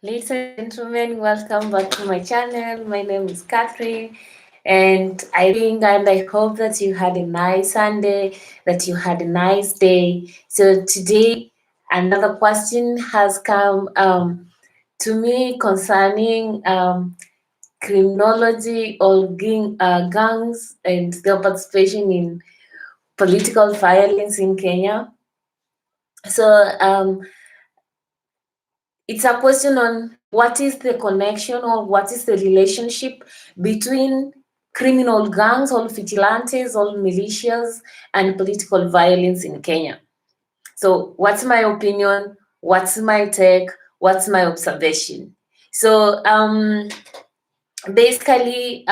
Ladies and gentlemen, welcome back to my channel. My name is Catherine, and I hope that you had a nice Sunday, that you had a nice day. So today, another question has come to me concerning criminology or gangs and their participation in political violence in Kenya. So it's a question on what is the connection or what is the relationship between criminal gangs, all vigilantes, all militias, and political violence in Kenya. So, what's my opinion? What's my take? What's my observation? So, basically,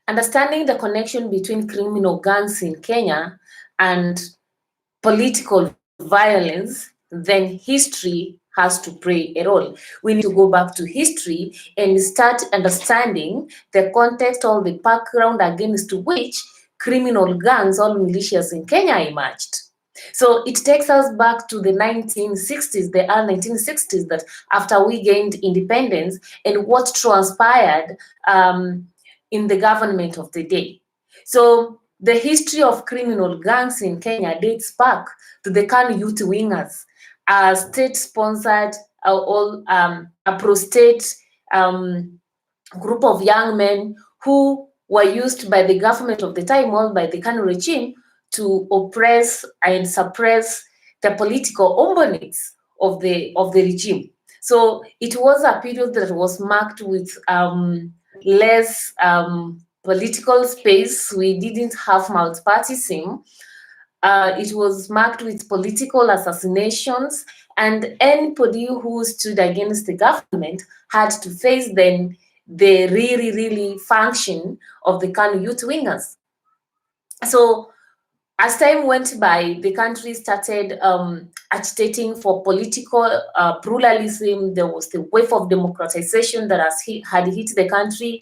understanding the connection between criminal gangs in Kenya and political violence, then history has to play a role. We need to go back to history and start understanding the context or the background against which criminal gangs or militias in Kenya emerged. So it takes us back to the 1960s, the early 1960s, that after we gained independence and what transpired in the government of the day. So the history of criminal gangs in Kenya dates back to the KANU Youth Wingers, a state-sponsored, a pro-state group of young men who were used by the government of the time, or by the KANU regime, to oppress and suppress the political opponents of the regime. So it was a period that was marked with less political space. We didn't have multipartyism. It was marked with political assassinations, and anybody who stood against the government had to face then the really function of the KANU Youth Wingers. So as time went by, the country started agitating for political pluralism. There was the wave of democratization that had hit the country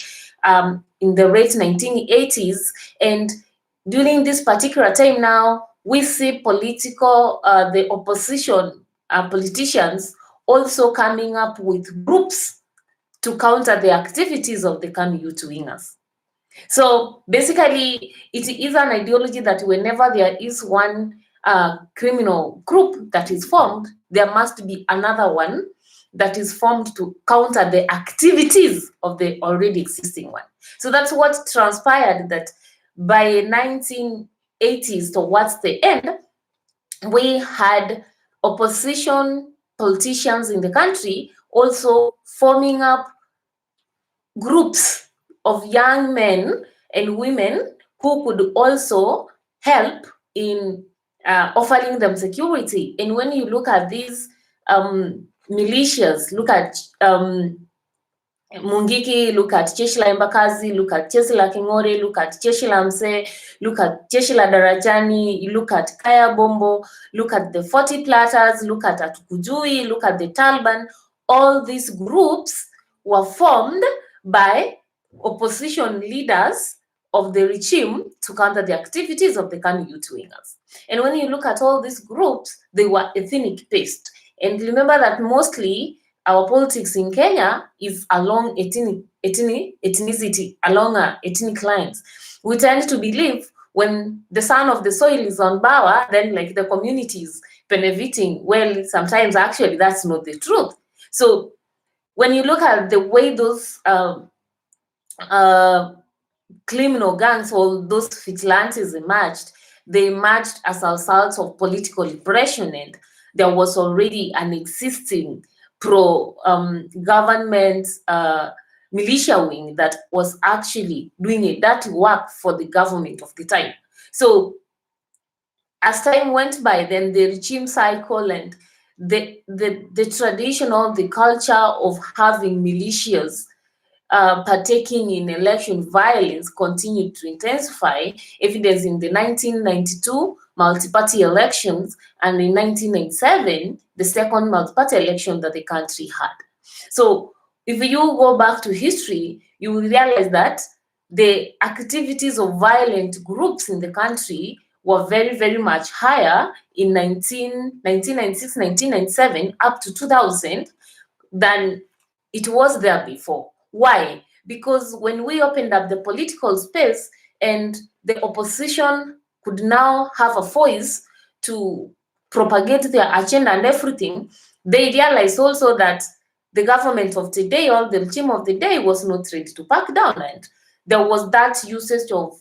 in the late 1980s. And during this particular time now, we see the opposition politicians also coming up with groups to counter the activities of the KANU Youth Wingers. So basically, it is an ideology that whenever there is one criminal group that is formed, there must be another one that is formed to counter the activities of the already existing one. So that's what transpired, that by 1980s, towards the end, we had opposition politicians in the country also forming up groups of young men and women who could also help in offering them security. And when you look at these militias, look at Mungiki, look at Jeshi la Embakasi, look at Jeshi la King'ori, look at Jeshi la Mse, look at Jeshi la Darajani, you look at Kaya Bombo, look at the 40 Platters, look at Atukujui, look at the Taliban. All these groups were formed by opposition leaders of the regime to counter the activities of the KANU Youth Wingers. And when you look at all these groups, they were ethnic based. And remember that mostly our politics in Kenya is along ethnicity, along ethnic lines. We tend to believe when the son of the soil is on power, then like the community is benefiting. Well, sometimes actually that's not the truth. So when you look at the way those criminal gangs or those vigilantes emerged, they emerged as a result of political repression, and there was already an existing pro-government militia wing that was actually doing a dirty work for the government of the time. So as time went by, then the regime cycle and the tradition or the culture of having militias partaking in election violence continued to intensify, evidence in the 1992 multi-party elections, and in 1997, the second multi-party election that the country had. So if you go back to history, you will realize that the activities of violent groups in the country were very much higher in 1996, 1997, up to 2000, than it was there before. Why? Because when we opened up the political space and the opposition could now have a voice to propagate their agenda and everything, they realized also that the government of today, or the regime of the day, was not ready to back down. And there was that usage of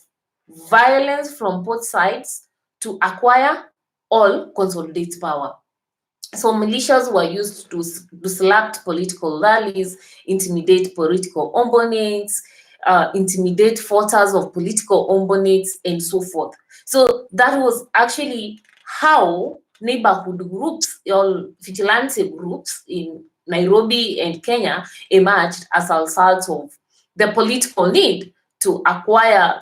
violence from both sides to acquire or consolidate power. So militias were used to select political rallies, intimidate political opponents, intimidate voters of political opponents, and so forth. So that was actually how neighborhood groups or vigilante groups in Nairobi and Kenya emerged as a result of the political need to acquire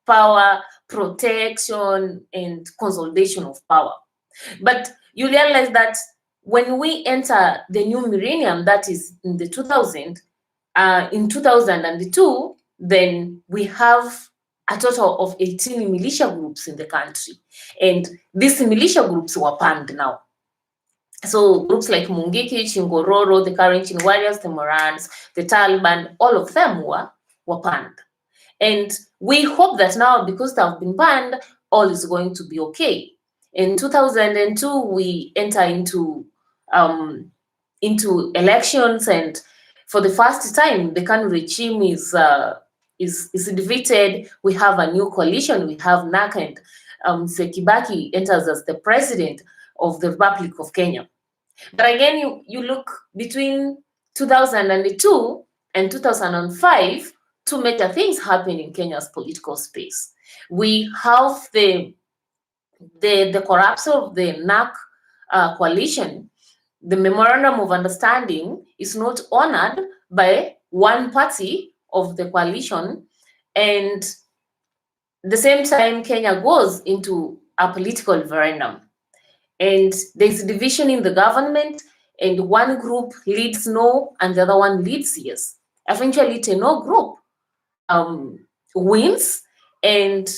power, protection, and consolidation of power. But you realize that when we enter the new millennium, that is in the 2000, in 2002, then we have a total of 18 militia groups in the country. And these militia groups were banned now. So groups like Mungiki, Chingororo, the Karenjin Warriors, the Morans, the Taliban, all of them were banned. And we hope that now, because they have been banned, all is going to be okay. In 2002, we enter into elections, and for the first time, the Kanu regime is defeated. We have a new coalition. We have NAK, and Kibaki enters as the president of the Republic of Kenya. But again, you look between 2002 and 2005, two major things happen in Kenya's political space. We have the collapse of the NAK coalition. The memorandum of understanding is not honored by one party of the coalition, and at the same time, Kenya goes into a political referendum, and there's a division in the government, and one group leads no, and the other one leads yes. Eventually, the no group wins, and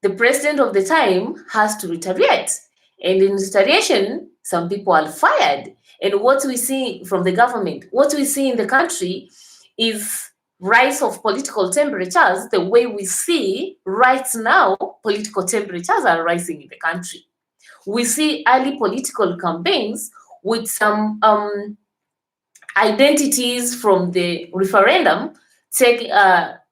the president of the time has to retaliate. And in retaliation, some people are fired. And what we see from the government, what we see in the country is rise of political temperatures. The way we see right now, political temperatures are rising in the country. We see early political campaigns with some identities from the referendum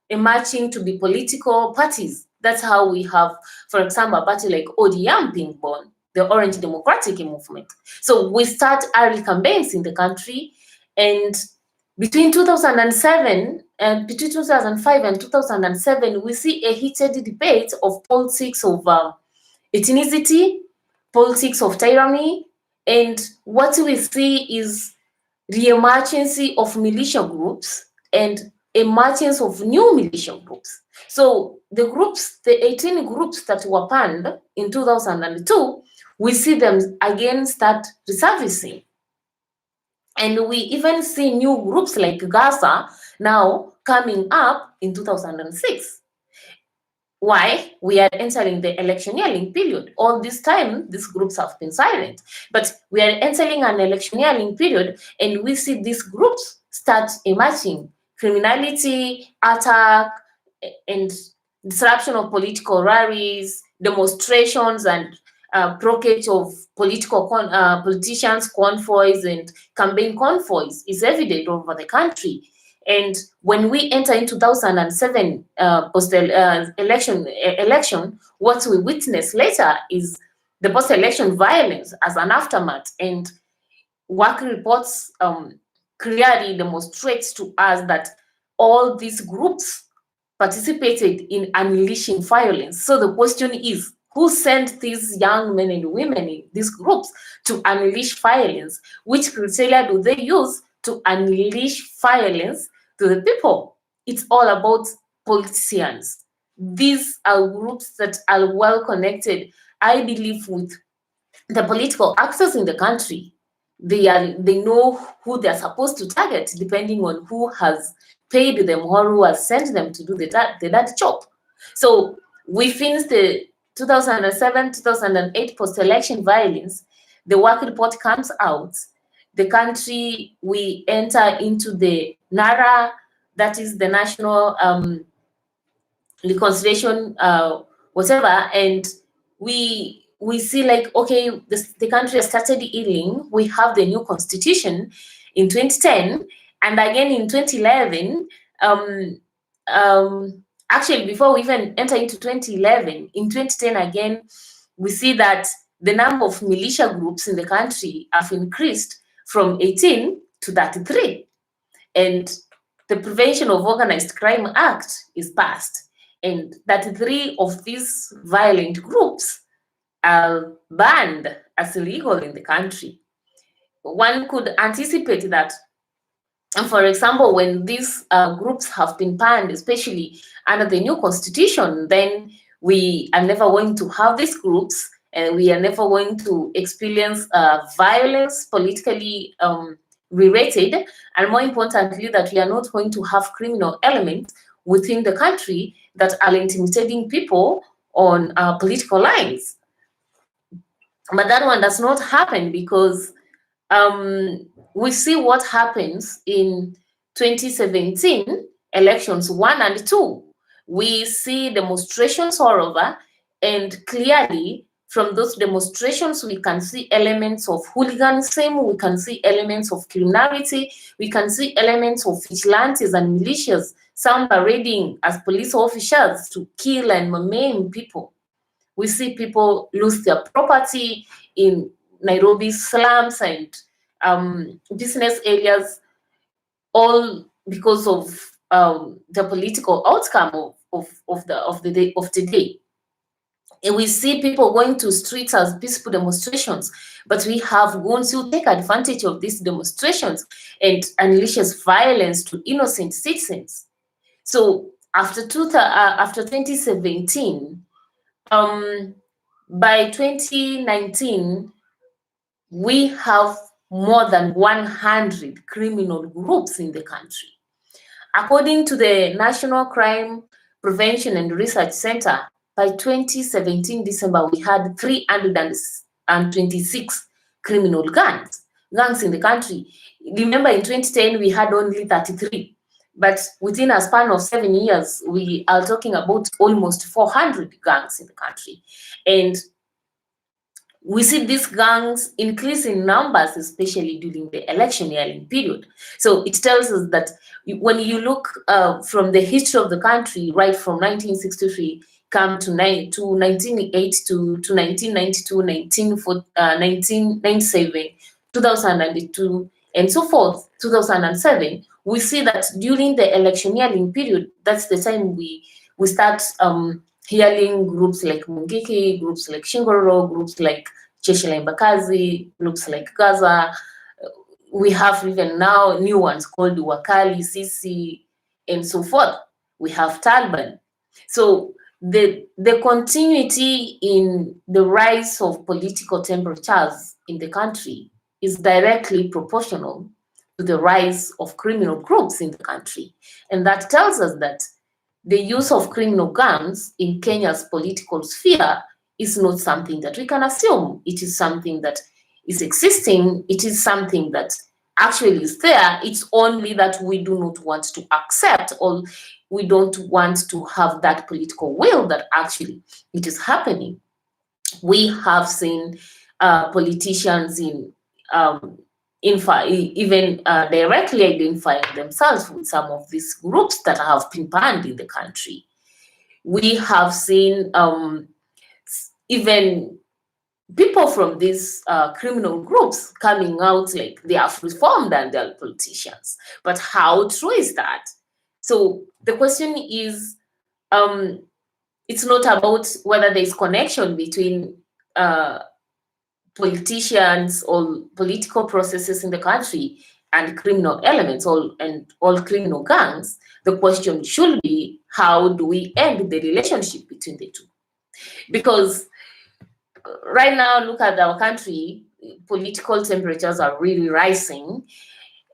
emerging to be political parties. That's how we have, for example, a party like ODM being born, the Orange Democratic Movement. So we start early campaigns in the country, and between 2005 and 2007, we see a heated debate of politics of ethnicity, politics of tyranny, and what we see is the emergence of militia groups and emergence of new militia groups. So the groups, the 18 groups that were banned in 2002, we see them again start resurfacing. And we even see new groups like Gaza now coming up in 2006. Why? We are entering the electioneering period. All this time, these groups have been silent. But we are entering an electioneering period, and we see these groups start emerging. Criminality, attack, and disruption of political rallies, demonstrations, and blockage of politicians' convoys and campaign convoys is evident over the country. And when we enter in 2007 election, what we witness later is the post-election violence as an aftermath. And work reports clearly demonstrates to us that all these groups participated in unleashing violence. So the question is, who sent these young men and women in these groups to unleash violence? Which criteria do they use to unleash violence to the people? It's all about politicians. These are groups that are well connected, I believe, with the political actors in the country. They know who they're supposed to target depending on who has paid them or who has sent them to do the dirty job. So we finished the 2007-2008 post-election violence. The work report comes out. the country, we enter into the NARA, that is the National Reconciliation, whatever, and we see like, okay, the country has started healing. We have the new constitution in 2010, and again in 2011. Actually, before we even enter into 2011, in 2010 again, we see that the number of militia groups in the country have increased from 18 to 33, and the Prevention of Organized Crime Act is passed, and 33 of these violent groups are banned as illegal in the country. One could anticipate that, and for example, when these groups have been banned, especially under the new constitution, then we are never going to have these groups, and we are never going to experience violence politically related, and more importantly, that we are not going to have criminal elements within the country that are intimidating people on political lines. But that one does not happen, because we see what happens in 2017 elections 1 and 2. We see demonstrations all over, and clearly from those demonstrations we can see elements of hooliganism, we can see elements of criminality, we can see elements of vigilantes and militias, some parading as police officers to kill and maim people. We see people lose their property in Nairobi slums and business areas, all because of the political outcome of the day. And we see people going to streets as peaceful demonstrations, but we have goons who take advantage of these demonstrations and unleashes violence to innocent citizens. So after 2017, by 2019, we have more than 100 criminal groups in the country. According to the National Crime Prevention and Research Center, by 2017 December, we had 326 criminal gangs in the country. Remember, in 2010, we had only 33. But within a span of 7 years, we are talking about almost 400 gangs in the country. And we see these gangs increase in numbers, especially during the electioneering period. So it tells us that when you look from the history of the country, right from 1963, come to 1988 to 1992, 1997, 2002, and so forth, 2007, we see that during the electioneering period, that's the time we start hearing groups like Mungiki, groups like Shingoro, groups like Jeshi la Embakazi, groups like Gaza. We have even now new ones called Wakali, Sisi, and so forth. We have Taliban. So the continuity in the rise of political temperatures in the country is directly proportional to the rise of criminal groups in the country. And that tells us that the use of criminal gangs in Kenya's political sphere is not something that we can assume. It is something that is existing. It is something that actually is there. It's only that we do not want to accept, or we don't want to have that political will that actually it is happening. We have seen politicians even directly identifying themselves with some of these groups that have been banned in the country. We have seen even people from these criminal groups coming out like they have reformed and they're politicians. But how true is that? So the question is, it's not about whether there's connection between politicians or political processes in the country and criminal elements and all criminal gangs. The question should be, how do we end the relationship between the two? Because right now, look at our country, political temperatures are really rising,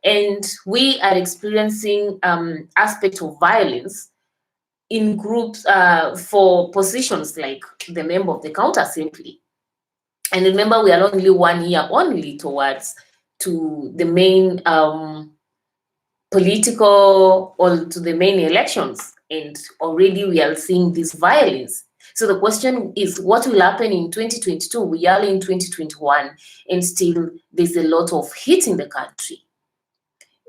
and we are experiencing aspects of violence in groups for positions like the member of the counter assembly. And remember, we are only 1 year only towards to the main political or to the main elections, and already we are seeing this violence. So the question is, what will happen in 2022? We are in 2021, and still there's a lot of hate in the country.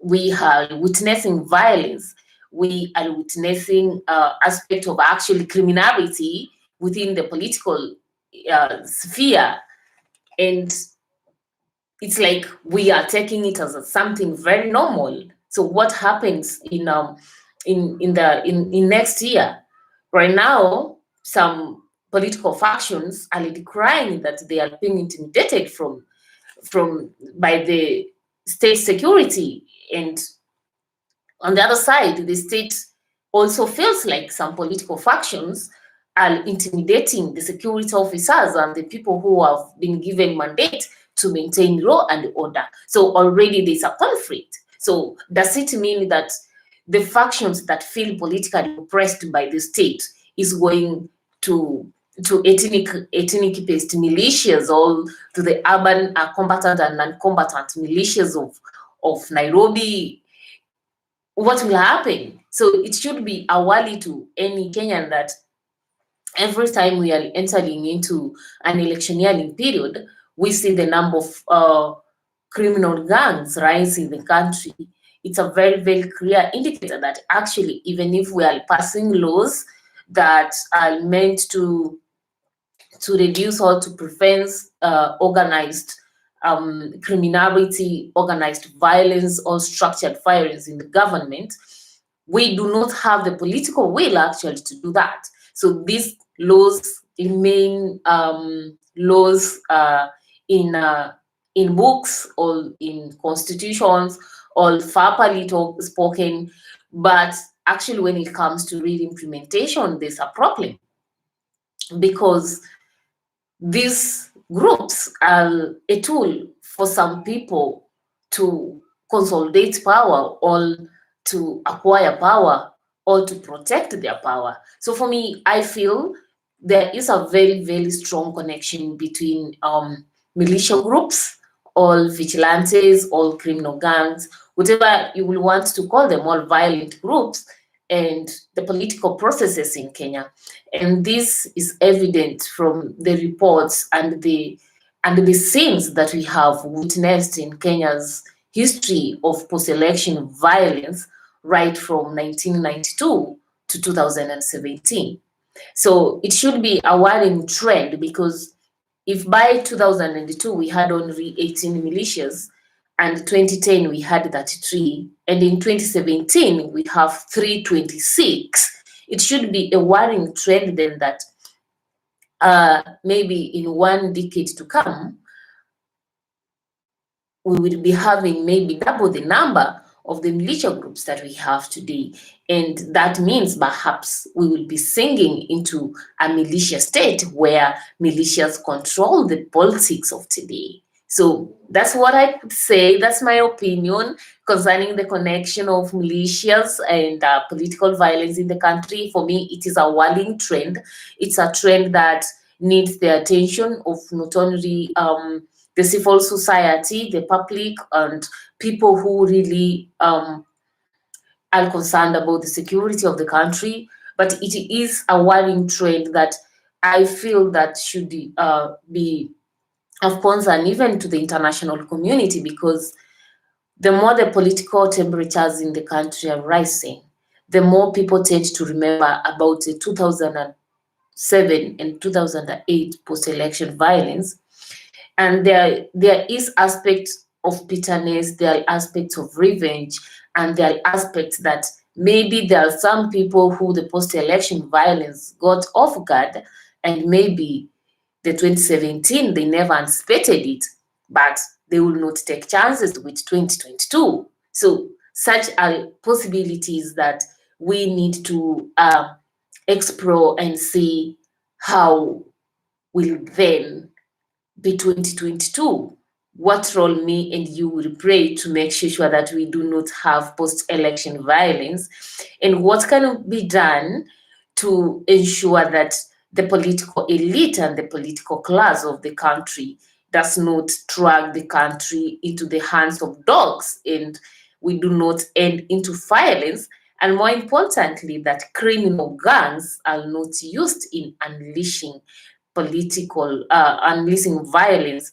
We are witnessing violence. We are witnessing aspect of actually criminality within the political sphere, and it's like we are taking it as something very normal. So what happens in next year? Right now, some political factions are already crying that they are being intimidated from by the state security, and on the other side, the state also feels like some political factions are intimidating the security officers and the people who have been given mandate to maintain law and order. So already there's a conflict. So does it mean that the factions that feel politically oppressed by the state is going to ethnic-based militias, or to the urban combatant and non-combatant militias of Nairobi? What will happen? So it should be a worry to any Kenyan that every time we are entering into an electioneering period, we see the number of criminal gangs rise in the country. It's a very, very clear indicator that actually, even if we are passing laws that are meant to reduce or to prevent organized criminality, organized violence, or structured violence in the government, we do not have the political will actually to do that. So these laws remain laws in books or in constitutions, or properly spoken, but actually when it comes to real implementation, there's a problem, because these groups are a tool for some people to consolidate power, or to acquire power, or to protect their power. So for me, I feel there is a very, very strong connection between militia groups, all vigilantes, all criminal gangs, whatever you will want to call them, all violent groups, and the political processes in Kenya. And this is evident from the reports and the scenes that we have witnessed in Kenya's history of post-election violence right from 1992 to 2017. So it should be a worrying trend, because if by 2002 we had only 18 militias, and 2010 we had 33, and in 2017 we have 326, it should be a worrying trend then that maybe in one decade to come, we will be having maybe double the number of the militia groups that we have today. And that means perhaps we will be sinking into a militia state where militias control the politics of today. So that's what I could say. That's my opinion concerning the connection of militias and political violence in the country. For me, it is a worrying trend. It's a trend that needs the attention of not only the civil society, the public, and people who really are concerned about the security of the country. But it is a worrying trend that I feel that should be of concern even to the international community, because the more the political temperatures in the country are rising, the more people tend to remember about the 2007 and 2008 post-election violence. And there is aspects of bitterness, there are aspects of revenge, and there are aspects that maybe there are some people who the post-election violence got off guard, and maybe the 2017 they never anticipated it, but they will not take chances with 2022. So such are possibilities that we need to explore and see how will then be 2022. What role me and you will play to make sure that we do not have post-election violence, and what can be done to ensure that the political elite and the political class of the country does not drag the country into the hands of dogs, and we do not end into violence, and more importantly, that criminal gangs are not used in unleashing violence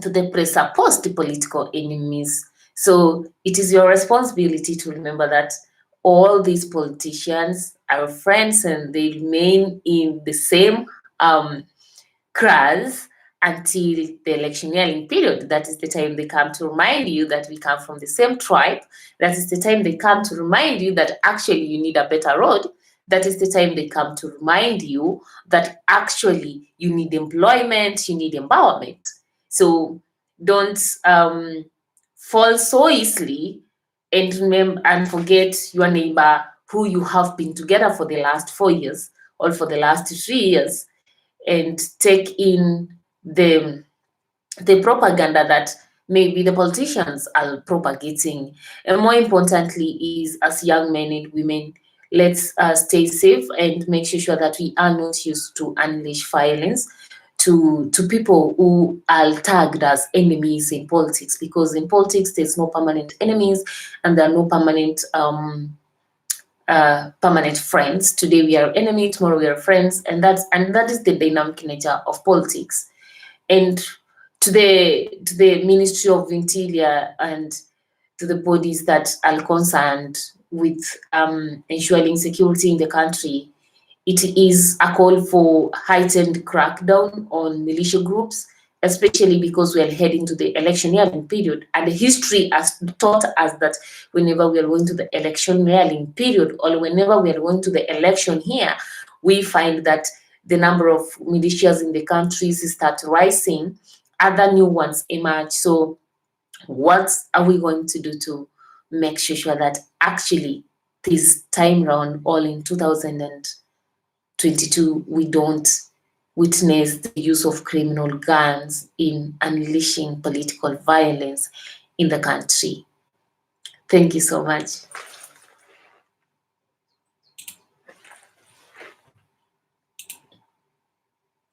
to the presupposed political enemies. So it is your responsibility to remember that all these politicians are friends and they remain in the same class until the electioneering period. That is the time they come to remind you that we come from the same tribe. That is the time they come to remind you that actually you need a better road. That is the time they come to remind you that actually you need employment, you need empowerment. So don't fall so easily and remember and forget your neighbor who you have been together for the last 4 years or for the last 3 years, and take in the propaganda that maybe the politicians are propagating. And more importantly is, as young men and women, let's stay safe and make sure that we are not used to unleash violence to people who are tagged as enemies in politics, because in politics there's no permanent enemies and there are no permanent friends. Today we are enemies, tomorrow we are friends, and that is the dynamic nature of politics. And to the Ministry of Interior and to the bodies that are concerned with ensuring security in the country, it is a call for heightened crackdown on militia groups, especially because we are heading to the electioneering period. And history has taught us that whenever we are going to the electioneering period, or whenever we are going to the election here, we find that the number of militias in the countries start rising, other new ones emerge. So what are we going to do to make sure that actually this time round, all in 2022, we don't witness the use of criminal gangs in unleashing political violence in the country? Thank you so much.